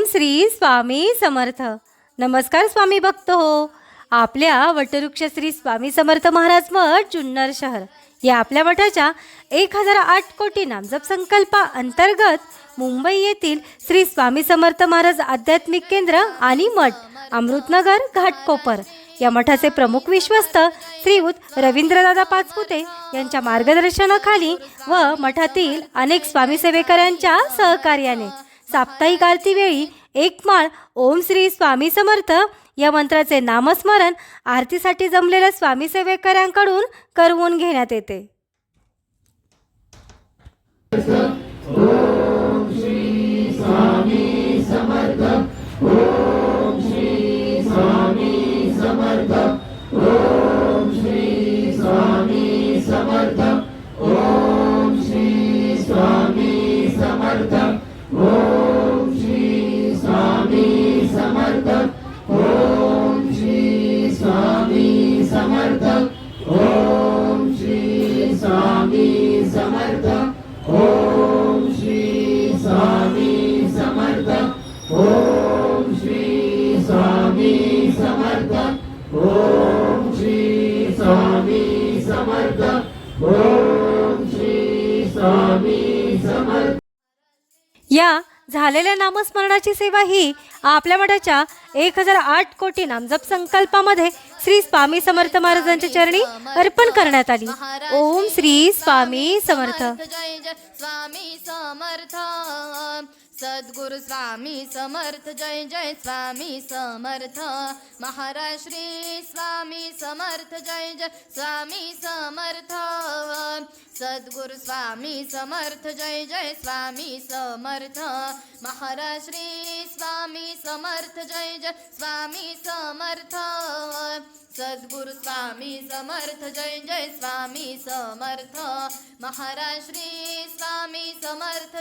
श्री स्वामी समर्थ. नमस्कार स्वामी भक्त हो. आपल्या वटवृक्ष श्री स्वामी समर्थ महाराज मठ जुन्नर शहर या आपल्या मठाच्या 1008 कोटी नामजप संकल्पा अंतर्गत मुंबई येथील श्री स्वामी समर्थ महाराज आध्यात्मिक केंद्र आणि मठ अमृतनगर घाटकोपर या मठाचे प्रमुख विश्वस्त श्रीयुत रवींद्रदादा पाचपुते यांच्या मार्गदर्शनाखाली व मठातील अनेक स्वामी सेवेकरांच्या सहकार्याने साप्ताहिक आरतीवेळी एक माळ ओम श्री स्वामी समर्थ या मंत्राचे नामस्मरण आरतीसाठी जमलेल्या स्वामी सेवेकरांकडून करवून घेण्यात येते. ओम श्री स्वामी समर्थ. ओम श्री स्वामी समर्थ. ओम श्री स्वामी समर्थ. ओम श्री स्वामी समर्थ. ओम श्री स्वामी समर्थ. ओम श्री स्वामी समर्थ. ओम श्री स्वामी समर्थ. ओम श्री स्वामी समर्थ. ओम श्री स्वामी समर्थ. ओम श्री स्वामी समर्थ. ओम श्री स्वामी समर्थ. या झालेल्या नामस्मरणाची सेवा ही आपल्या मठाच्या 1008 कोटी नामजप संकल्पामध्ये श्री स्वामी समर्थ महाराजांच्या चरणी अर्पण करण्यात आली. ओम श्री स्वामी समर्थ. जय जय स्वामी समर्थ. सद्गुरु स्वामी समर्थ. जय जय स्वामी समर्थ. महाराज श्री स्वामी समर्थ. जय जय स्वामी समर्थ. सद्गुरु स्वामी समर्थ. जय जय स्वामी समर्थ. महाराज श्री स्वामी समर्थ. जय जय स्वामी समर्थ. सद्गुरु स्वामी समर्थ. जय जय स्वामी समर्थ. महाराज श्री स्वामी समर्थ.